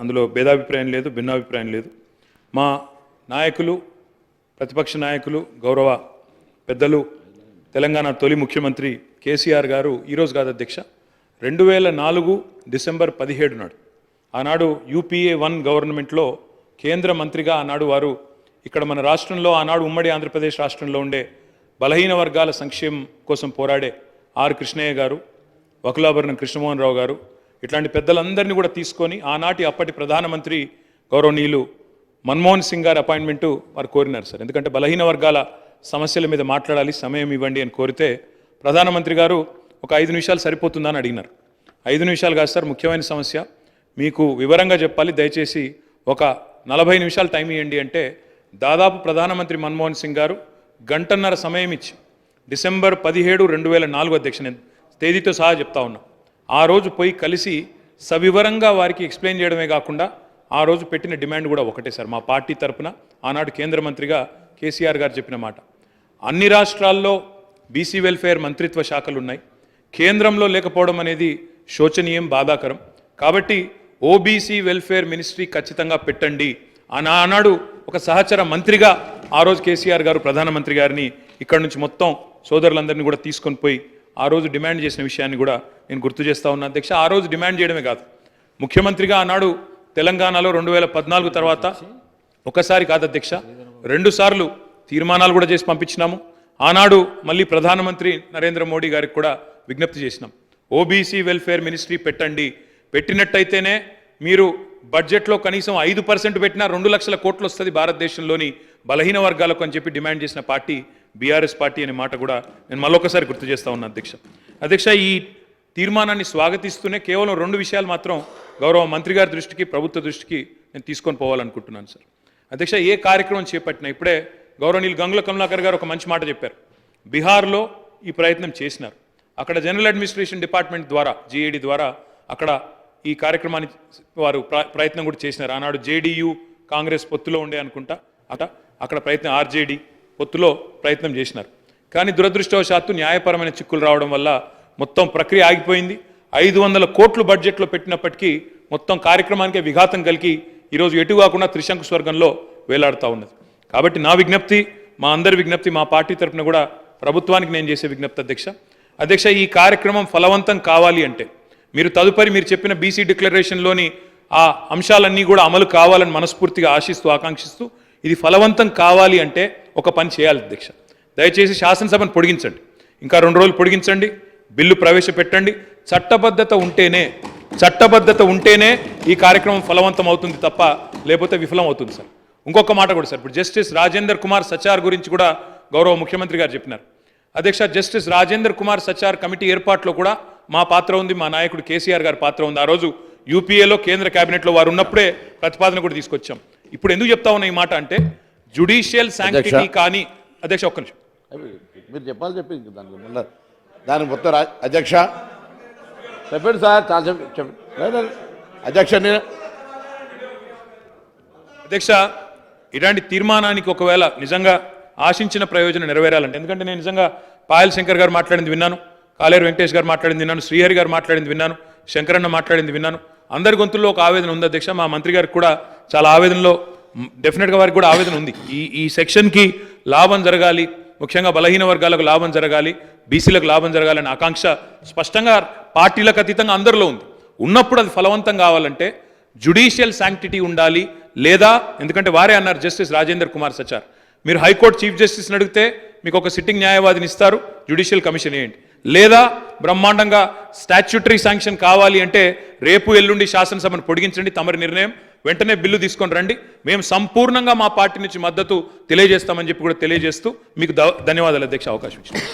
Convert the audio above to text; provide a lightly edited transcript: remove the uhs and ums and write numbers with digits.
అందులో భేదాభిప్రాయం లేదు, భిన్నాభిప్రాయం లేదు. మా నాయకులు, ప్రతిపక్ష నాయకులు, గౌరవ పెద్దలు, తెలంగాణ తొలి ముఖ్యమంత్రి కేసీఆర్ గారు ఈరోజు కాదు అధ్యక్ష, 2004 డిసెంబర్ 17 నాడు ఆనాడు UPA 1 గవర్నమెంట్లో కేంద్ర మంత్రిగా ఆనాడు వారు ఇక్కడ మన రాష్ట్రంలో, ఆనాడు ఉమ్మడి ఆంధ్రప్రదేశ్ రాష్ట్రంలో ఉండే బలహీన వర్గాల సంక్షేమం కోసం పోరాడే ఆర్ కృష్ణయ్య గారు, వకులాభరణం కృష్ణమోహన్ రావు గారు, ఇట్లాంటి పెద్దలందరినీ కూడా తీసుకొని ఆనాటి అప్పటి ప్రధానమంత్రి గౌరవనీయులు మన్మోహన్ సింగ్ గారి అపాయింట్మెంటు వారు కోరినారు సార్. ఎందుకంటే బలహీన వర్గాల సమస్యల మీద మాట్లాడాలి, సమయం ఇవ్వండి అని కోరితే ప్రధానమంత్రి గారు ఒక 5 నిమిషాలు సరిపోతుందని అడిగినారు. 5 నిమిషాలు కాదు సార్, ముఖ్యమైన సమస్య, మీకు వివరంగా చెప్పాలి, దయచేసి ఒక 40 నిమిషాలు టైం ఇవ్వండి అంటే దాదాపు ప్రధానమంత్రి మన్మోహన్ సింగ్ గారు గంటన్నర సమయం ఇచ్చి డిసెంబర్ 17, 2004 అధ్యక్ష, నేను తేదీతో సహా చెప్తా ఉన్నా, ఆ రోజు పోయి కలిసి సవివరంగా వారికి ఎక్స్ప్లెయిన్ చేయడమే కాకుండా ఆ రోజు పెట్టిన డిమాండ్ కూడా ఒకటే సార్. మా పార్టీ తరఫున ఆనాడు కేంద్ర మంత్రిగా కేసీఆర్ గారు చెప్పిన మాట, అన్ని రాష్ట్రాల్లో బీసీ వెల్ఫేర్ మంత్రిత్వ శాఖలు ఉన్నాయి, కేంద్రంలో లేకపోవడం అనేది శోచనీయం, బాధాకరం. కాబట్టి ఓబీసీ వెల్ఫేర్ మినిస్ట్రీ ఖచ్చితంగా పెట్టండి ఆనాడు ఒక సహచర మంత్రిగా ఆ రోజు కేసీఆర్ గారు ప్రధానమంత్రి గారిని ఇక్కడ నుంచి మొత్తం సోదరులందరినీ కూడా తీసుకొని పోయి ఆ రోజు డిమాండ్ చేసిన విషయాన్ని కూడా నేను గుర్తు చేస్తా ఉన్నా అధ్యక్ష. ఆ రోజు డిమాండ్ చేయడమే కాదు, ముఖ్యమంత్రిగా ఆనాడు తెలంగాణలో 2014 తర్వాత ఒకసారి కాదు అధ్యక్ష, 2 సార్లు తీర్మానాలు కూడా చేసి పంపించినాము. ఆనాడు మళ్ళీ ప్రధానమంత్రి నరేంద్ర మోడీ గారికి కూడా విజ్ఞప్తి చేసినాం, ఓబీసీ వెల్ఫేర్ మినిస్ట్రీ పెట్టండి, పెట్టినట్టయితేనే మీరు బడ్జెట్లో కనీసం 5% పెట్టినా 2 లక్షల కోట్లు వస్తుంది భారతదేశంలోని బలహీన వర్గాలకు అని చెప్పి డిమాండ్ చేసిన పార్టీ బీఆర్ఎస్ పార్టీ అనే మాట కూడా నేను మళ్ళొకసారి గుర్తు చేస్తా ఉన్నా అధ్యక్ష. ఈ తీర్మానాన్ని స్వాగతిస్తూనే కేవలం 2 విషయాలు మాత్రం గౌరవ మంత్రి గారి దృష్టికి, ప్రభుత్వ దృష్టికి నేను తీసుకొని పోవాలనుకుంటున్నాను సార్. అధ్యక్ష, ఏ కార్యక్రమం చేపట్టినా ఇప్పుడే గౌరవనీయులు గంగుల కమలాకర్ గారు ఒక మంచి మాట చెప్పారు. బీహార్లో ఈ ప్రయత్నం చేసినారు, అక్కడ జనరల్ అడ్మినిస్ట్రేషన్ డిపార్ట్మెంట్ ద్వారా, GAD ద్వారా అక్కడ ఈ కార్యక్రమాన్ని వారు ప్రయత్నం కూడా చేసినారు. ఆనాడు JDU కాంగ్రెస్ పొత్తులో ఉండే అనుకుంటా, అక్కడ ప్రయత్నం RJD పొత్తులో ప్రయత్నం చేసినారు. కానీ దురదృష్టవశాత్తు న్యాయపరమైన చిక్కులు రావడం వల్ల మొత్తం ప్రక్రియ ఆగిపోయింది. 500 కోట్లు బడ్జెట్లో పెట్టినప్పటికీ మొత్తం కార్యక్రమానికే విఘాతం కలిగి ఈరోజు ఎటు కాకుండా త్రిశంకు స్వర్గంలో వేలాడుతూ ఉన్నది. కాబట్టి నా విజ్ఞప్తి, మా అందరి విజ్ఞప్తి, మా పార్టీ తరఫున కూడా ప్రభుత్వానికి నేను చేసే విజ్ఞప్తి అధ్యక్ష, ఈ కార్యక్రమం ఫలవంతం కావాలి అంటే మీరు తదుపరి మీరు చెప్పిన బీసీ డిక్లరేషన్లోని ఆ అంశాలన్నీ కూడా అమలు కావాలని మనస్ఫూర్తిగా ఆశిస్తూ, ఆకాంక్షిస్తూ, ఇది ఫలవంతం కావాలి అంటే ఒక పని చేయాలి అధ్యక్ష. దయచేసి శాసనసభను పొడిగించండి, ఇంకా 2 రోజులు పొడిగించండి, బిల్లు ప్రవేశపెట్టండి. చట్టబద్ధత ఉంటేనే ఈ కార్యక్రమం ఫలవంతం అవుతుంది తప్ప లేకపోతే విఫలం అవుతుంది సార్. ఇంకొక మాట కూడా సార్, ఇప్పుడు జస్టిస్ రాజేందర్ కుమార్ సచార్ గురించి కూడా గౌరవ ముఖ్యమంత్రి గారు చెప్పినారు అధ్యక్ష. జస్టిస్ రాజేందర్ కుమార్ సచార్ కమిటీ ఏర్పాటులో కూడా మా పాత్ర ఉంది, మా నాయకుడు కేసీఆర్ గారి పాత్ర ఉంది. ఆ రోజు UPAలో కేంద్ర కేబినెట్లో వారు ఉన్నప్పుడే ప్రతిపాదన కూడా తీసుకొచ్చాం. ఇప్పుడు ఎందుకు చెప్తా ఉన్నా ఈ మాట అంటే జ్యుడిషియల్ శాంక్టిటీ కానీ అధ్యక్ష, ఒక్క నిమిషం మీరు చెప్పాలి, చెప్పింది దాని మొత్తం అధ్యక్ష చెప్పండి సార్, చాలా చెప్పండి అధ్యక్ష. ఇలాంటి తీర్మానానికి ఒకవేళ నిజంగా ఆశించిన ప్రయోజనం నెరవేరాలంటే, ఎందుకంటే నేను నిజంగా పాయల్ శంకర్ గారు మాట్లాడింది విన్నాను, కాలేరు వెంకటేష్ గారు మాట్లాడింది విన్నాను, శ్రీహరి గారు మాట్లాడింది విన్నాను, శంకరన్న మాట్లాడింది విన్నాను. అందరి గొంతుల్లో ఒక ఆవేదన ఉంది అధ్యక్ష. మా మంత్రి గారికి కూడా చాలా ఆవేదనలో, డెఫినెట్గా వారికి కూడా ఆవేదన ఉంది. ఈ సెక్షన్కి లాభం జరగాలి, ముఖ్యంగా బలహీన వర్గాలకు లాభం జరగాలి, బీసీలకు లాభం జరగాలనే ఆకాంక్ష స్పష్టంగా పార్టీలకు అతీతంగా అందరిలో ఉంది. ఉన్నప్పుడు అది ఫలవంతం కావాలంటే జ్యుడిషియల్ శాంక్టిటీ ఉండాలి, లేదా ఎందుకంటే వారే అన్నారు జస్టిస్ రాజేందర్ కుమార్ సచార్, మీరు హైకోర్టు చీఫ్ జస్టిస్ని అడిగితే మీకు ఒక సిట్టింగ్ న్యాయవాదిని ఇస్తారు, జ్యుడిషియల్ కమిషన్ ఏంటి, లేదా బ్రహ్మాండంగా స్టాచ్యూటరీ శాంక్షన్ కావాలి అంటే రేపు ఎల్లుండి శాసనసభను పొడిగించండి, తమరి నిర్ణయం, వెంటనే బిల్లు తీసుకొని రండి, మేము సంపూర్ణంగా మా పార్టీ నుంచి మద్దతు తెలియజేస్తామని చెప్పి కూడా తెలియజేస్తూ మీకు ధన్యవాదాలు అధ్యక్ష అవకాశం ఇచ్చారు.